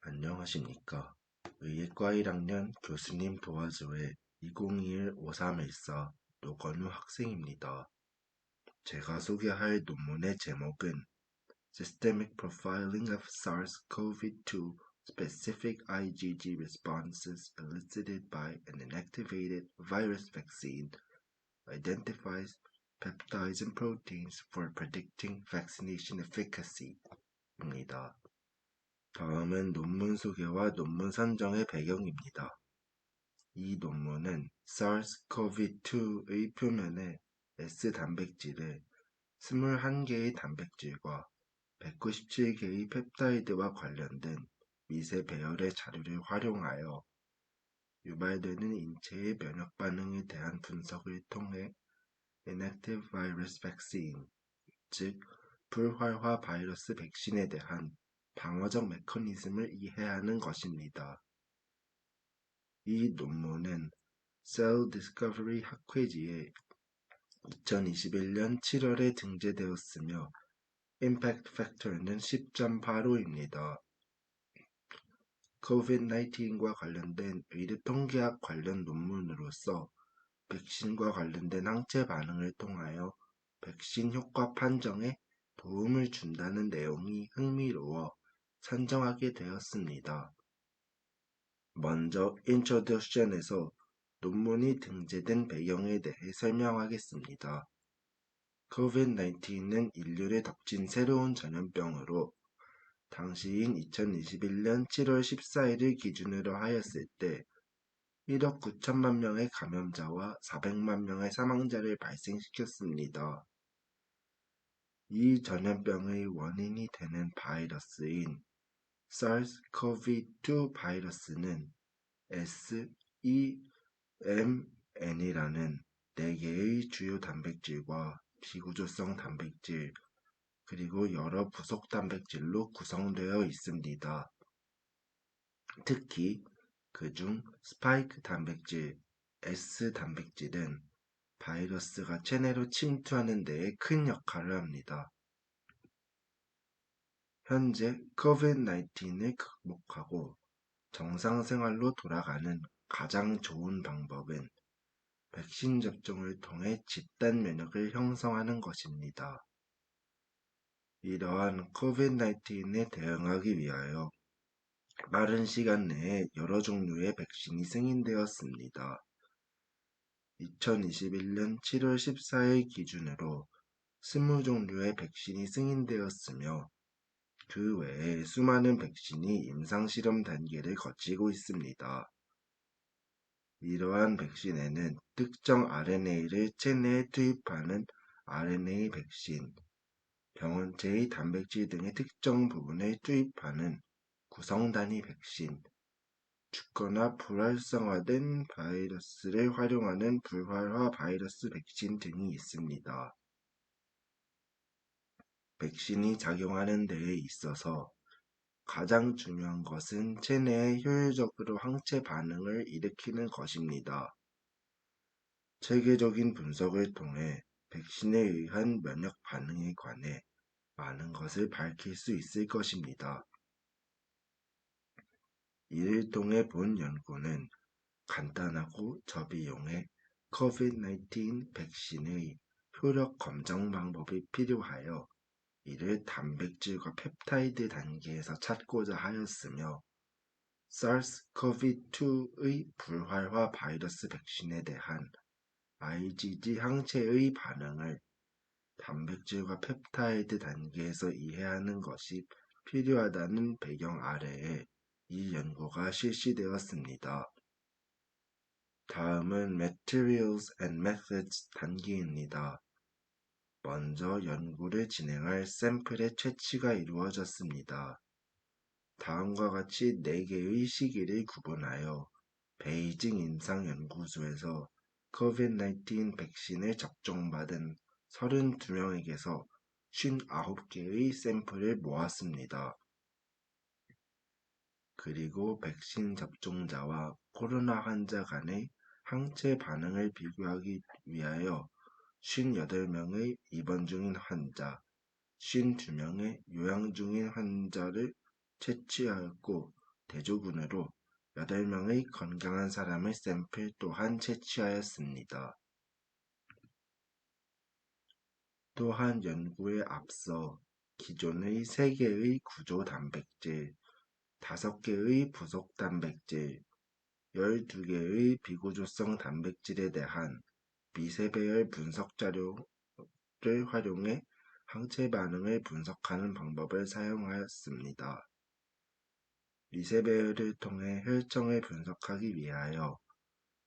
안녕하십니까. 의예과 1학년 교수님 도와줘의 2021-5314 노건우 학생입니다. 제가 소개할 논문의 제목은 Systemic Profiling of SARS-CoV-2 Specific IgG Responses Elicited by an Inactivated Virus Vaccine Identifies Peptides and Proteins for Predicting Vaccination Efficacy 입니다. 다음은 논문 소개와 논문 선정의 배경입니다. 이 논문은 SARS-CoV-2의 표면에 S 단백질에 21개의 단백질과 197개의 펩타이드와 관련된 미세 배열의 자료를 활용하여 유발되는 인체의 면역 반응에 대한 분석을 통해 Inactive Virus Vaccine, 즉 불활화 바이러스 백신에 대한 방어적 메커니즘을 이해하는 것입니다. 이 논문은 Cell Discovery 학회지에 2021년 7월에 등재되었으며 임팩트 팩터는 10.85입니다. COVID-19과 관련된 의료 통계학 관련 논문으로서 백신과 관련된 항체 반응을 통하여 백신 효과 판정에 도움을 준다는 내용이 흥미로워 선정하게 되었습니다. 먼저 인트로덕션에서 논문이 등재된 배경에 대해 설명하겠습니다. COVID-19는 인류를 덮친 새로운 전염병으로 당시인 2021년 7월 14일을 기준으로 하였을 때 1억 9천만 명의 감염자와 400만 명의 사망자를 발생시켰습니다. 이 전염병의 원인이 되는 바이러스인 SARS-CoV-2 바이러스는 SEMN이라는 4개의 주요 단백질과 비구조성 단백질, 그리고 여러 부속 단백질로 구성되어 있습니다. 특히 그중 스파이크 단백질, S단백질은 바이러스가 체내로 침투하는 데에 큰 역할을 합니다. 현재 COVID-19을 극복하고 정상생활로 돌아가는 가장 좋은 방법은 백신 접종을 통해 집단 면역을 형성하는 것입니다. 이러한 COVID-19에 대응하기 위하여 빠른 시간 내에 여러 종류의 백신이 승인되었습니다. 2021년 7월 14일 기준으로 20종류의 백신이 승인되었으며 그 외에 수많은 백신이 임상실험 단계를 거치고 있습니다. 이러한 백신에는 특정 RNA를 체내에 투입하는 RNA 백신, 병원체의 단백질 등의 특정 부분을 투입하는 구성단위 백신, 죽거나 불활성화된 바이러스를 활용하는 불활화 바이러스 백신 등이 있습니다. 백신이 작용하는 데에 있어서 가장 중요한 것은 체내에 효율적으로 항체 반응을 일으키는 것입니다. 체계적인 분석을 통해 백신에 의한 면역 반응에 관해 많은 것을 밝힐 수 있을 것입니다. 이를 통해 본 연구는 간단하고 저비용의 COVID-19 백신의 효력 검정 방법이 필요하여 이를 단백질과 펩타이드 단계에서 찾고자 하였으며 SARS-CoV-2의 불활화 바이러스 백신에 대한 IgG 항체의 반응을 단백질과 펩타이드 단계에서 이해하는 것이 필요하다는 배경 아래에 이 연구가 실시되었습니다. 다음은 Materials and Methods 단계입니다. 먼저 연구를 진행할 샘플의 채취가 이루어졌습니다. 다음과 같이 4개의 시기를 구분하여 베이징 임상연구소에서 COVID-19 백신을 접종받은 32명에게서 59개의 샘플을 모았습니다. 그리고 백신 접종자와 코로나 환자 간의 항체 반응을 비교하기 위하여 58명의 입원 중인 환자, 52명의 요양 중인 환자를 채취하였고 대조군으로 8명의 건강한 사람의 샘플 또한 채취하였습니다. 또한 연구에 앞서 기존의 3개의 구조 단백질, 5개의 부속 단백질, 12개의 비구조성 단백질에 대한 미세배열 분석 자료를 활용해 항체 반응을 분석하는 방법을 사용하였습니다. 미세배열을 통해 혈청을 분석하기 위하여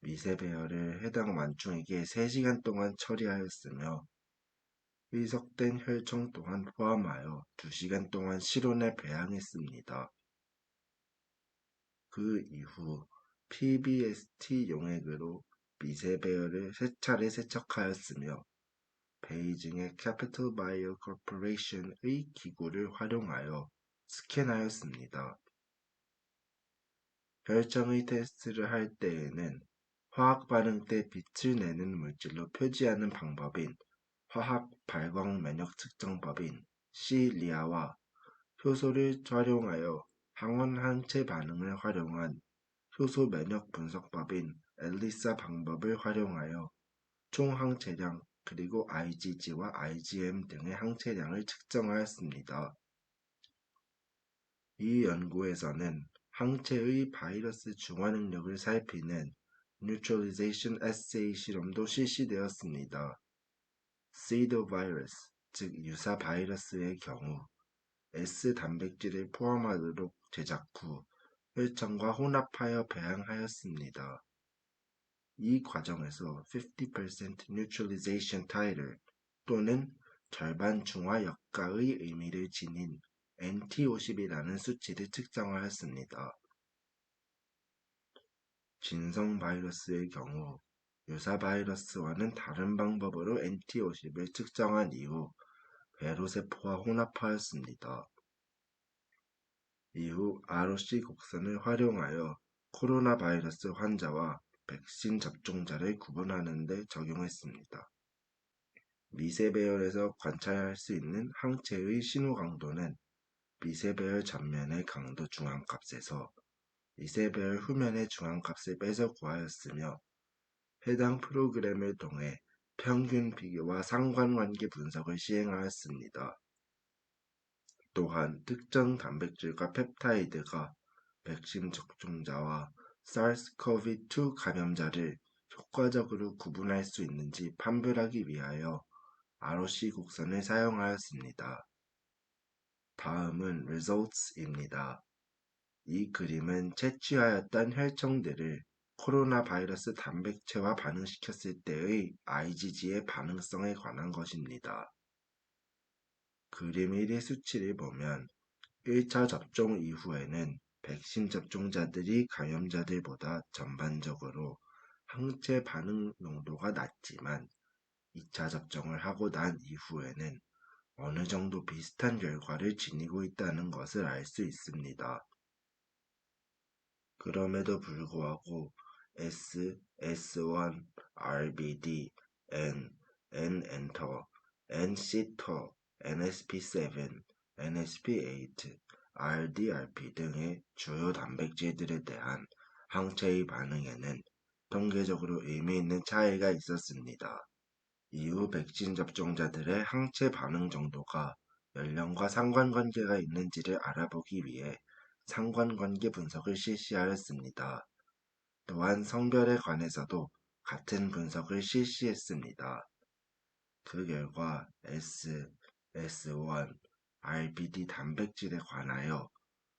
미세배열을 해당 완충액에 3시간 동안 처리하였으며 희석된 혈청 또한 포함하여 2시간 동안 실온에 배양했습니다. 그 이후 PBST 용액으로 미세배열을 3차례 세척하였으며 베이징의 캐피털 바이오 코퍼레이션의 기구를 활용하여 스캔하였습니다. 혈청의 테스트를 할 때에는 화학 반응 때 빛을 내는 물질로 표지하는 방법인 화학 발광 면역 측정법인 시리아와 효소를 활용하여 항원 항체 반응을 활용한 효소 면역 분석법인 엘리사 방법을 활용하여 총 항체량 그리고 IgG와 IgM 등의 항체량을 측정하였습니다. 이 연구에서는 항체의 바이러스 중화 능력을 살피는 Neutralization Assay 실험도 실시되었습니다. Pseudovirus, 즉 유사 바이러스의 경우 S 단백질을 포함하도록 제작 후 혈청과 혼합하여 배양하였습니다. 이 과정에서 50% neutralization titer 또는 절반 중화 역가의 의미를 지닌 NT50이라는 수치를 측정하였습니다. 진성 바이러스의 경우 유사 바이러스와는 다른 방법으로 NT50을 측정한 이후 배로세포와 혼합하였습니다. 이후 ROC 곡선을 활용하여 코로나 바이러스 환자와 백신 접종자를 구분하는 데 적용했습니다. 미세배열에서 관찰할 수 있는 항체의 신호 강도는 미세배열 전면의 강도 중앙값에서 미세배열 후면의 중앙값을 빼서 구하였으며 해당 프로그램을 통해 평균 비교와 상관관계 분석을 시행하였습니다. 또한 특정 단백질과 펩타이드가 백신 접종자와 SARS-CoV-2 감염자를 효과적으로 구분할 수 있는지 판별하기 위하여 ROC 곡선을 사용하였습니다. 다음은 results입니다. 이 그림은 채취하였던 혈청들을 코로나 바이러스 단백체와 반응시켰을 때의 IgG의 반응성에 관한 것입니다. 그림 1의 수치를 보면 1차 접종 이후에는 백신 접종자들이 감염자들보다 전반적으로 항체 반응 농도가 낮지만 2차 접종을 하고 난 이후에는 어느 정도 비슷한 결과를 지니고 있다는 것을 알 수 있습니다. 그럼에도 불구하고 S, S1, RBD, N, N-엔터, N-시터, NSP7, NSP8, RDRP 등의 주요 단백질들에 대한 항체의 반응에는 통계적으로 의미 있는 차이가 있었습니다. 이후 백신 접종자들의 항체 반응 정도가 연령과 상관관계가 있는지를 알아보기 위해 상관관계 분석을 실시하였습니다. 또한 성별에 관해서도 같은 분석을 실시했습니다. 그 결과 S, S1, RBD 단백질에 관하여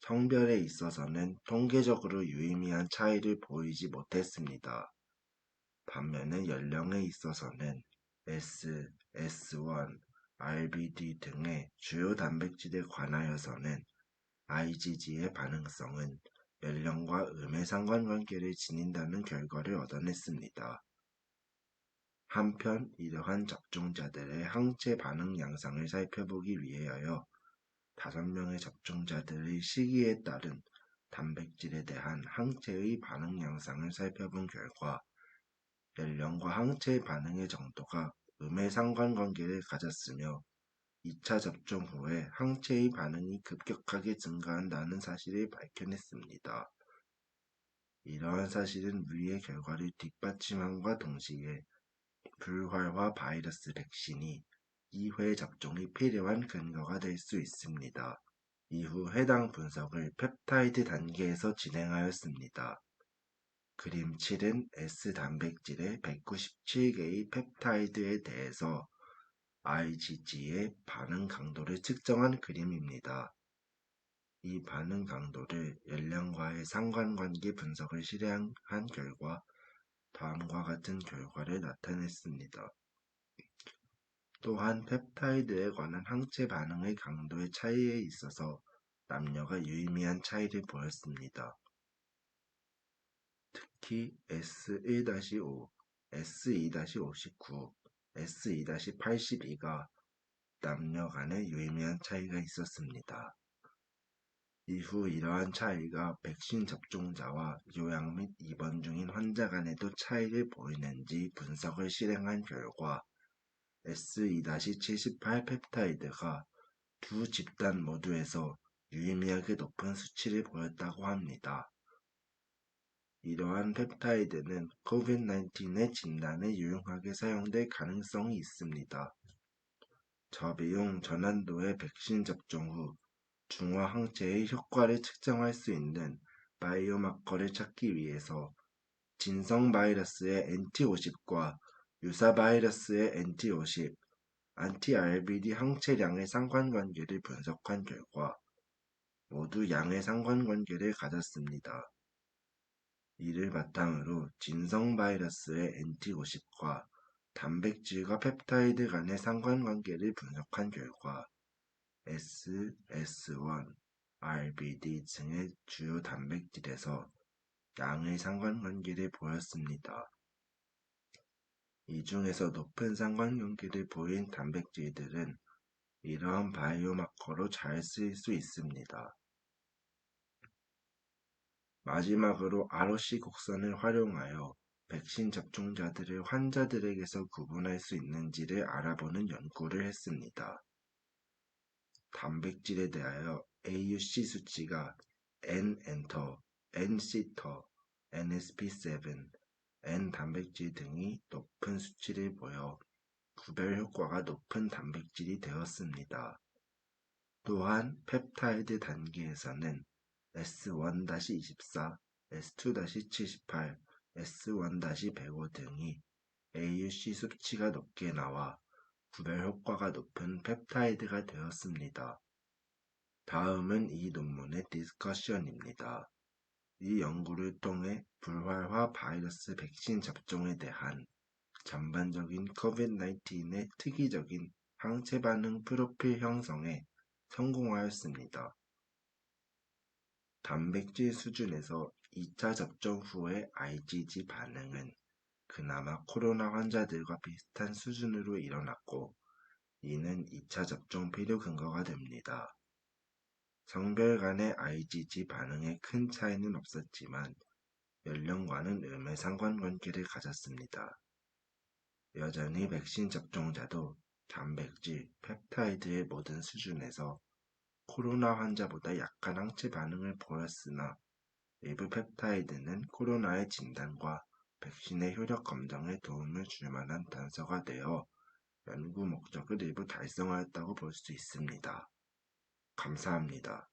성별에 있어서는 통계적으로 유의미한 차이를 보이지 못했습니다. 반면에 연령에 있어서는 S, S1, RBD 등의 주요 단백질에 관하여서는 IgG의 반응성은 연령과 음의 상관관계를 지닌다는 결과를 얻어냈습니다. 한편 이러한 접종자들의 항체 반응 양상을 살펴보기 위하여 5명의 접종자들의 시기에 따른 단백질에 대한 항체의 반응 양상을 살펴본 결과 연령과 항체 반응의 정도가 음의 상관관계를 가졌으며 2차 접종 후에 항체의 반응이 급격하게 증가한다는 사실을 밝혀냈습니다. 이러한 사실은 위의 결과를 뒷받침함과 동시에 불활화 바이러스 백신이 2회 접종이 필요한 근거가 될 수 있습니다. 이후 해당 분석을 펩타이드 단계에서 진행하였습니다. 그림 7은 S 단백질의 197개의 펩타이드에 대해서 IgG의 반응 강도를 측정한 그림입니다. 이 반응 강도를 연령과의 상관관계 분석을 실행한 결과 다음과 같은 결과를 나타냈습니다. 또한 펩타이드에 관한 항체 반응의 강도의 차이에 있어서 남녀가 유의미한 차이를 보였습니다. 특히 S1-5, S2-59, S2-82가 남녀 간에 유의미한 차이가 있었습니다. 이후 이러한 차이가 백신 접종자와 요양 및 입원 중인 환자 간에도 차이를 보이는지 분석을 실행한 결과 S2-78 펩타이드가 두 집단 모두에서 유의미하게 높은 수치를 보였다고 합니다. 이러한 펩타이드는 COVID-19의 진단에 유용하게 사용될 가능성이 있습니다. 저비용 저난도의 백신 접종 후 중화 항체의 효과를 측정할 수 있는 바이오마커를 찾기 위해서 진성 바이러스의 NT50과 유사 바이러스의 NT50, 안티-RBD 항체량의 상관관계를 분석한 결과 모두 양의 상관관계를 가졌습니다. 이를 바탕으로 진성 바이러스의 NT50과 단백질과 펩타이드 간의 상관관계를 분석한 결과 S, S1, RBD 등의 주요 단백질에서 양의 상관관계를 보였습니다. 이 중에서 높은 상관관계를 보인 단백질들은 이러한 바이오마커로 잘 쓰일 수 있습니다. 마지막으로 ROC 곡선을 활용하여 백신 접종자들을 환자들에게서 구분할 수 있는지를 알아보는 연구를 했습니다. 단백질에 대하여 AUC 수치가 N-엔터, N-시터, NSP7, N-단백질 등이 높은 수치를 보여 구별 효과가 높은 단백질이 되었습니다. 또한 펩타이드 단계에서는 S1-24, S2-78, S1-105 등이 AUC 수치가 높게 나와 구별 효과가 높은 펩타이드가 되었습니다. 다음은 이 논문의 디스커션입니다. 이 연구를 통해 불활화 바이러스 백신 접종에 대한 전반적인 COVID-19의 특이적인 항체 반응 프로필 형성에 성공하였습니다. 단백질 수준에서 2차 접종 후의 IgG 반응은 그나마 코로나 환자들과 비슷한 수준으로 일어났고 이는 2차 접종 필요 근거가 됩니다. 성별 간의 IgG 반응에 큰 차이는 없었지만 연령과는 음의 상관관계를 가졌습니다. 여전히 백신 접종자도 단백질, 펩타이드의 모든 수준에서 코로나 환자보다 약한 항체 반응을 보였으나 일부 펩타이드는 코로나의 진단과 백신의 효력 검정에 도움을 줄 만한 단서가 되어 연구 목적을 일부 달성하였다고 볼 수 있습니다. 감사합니다.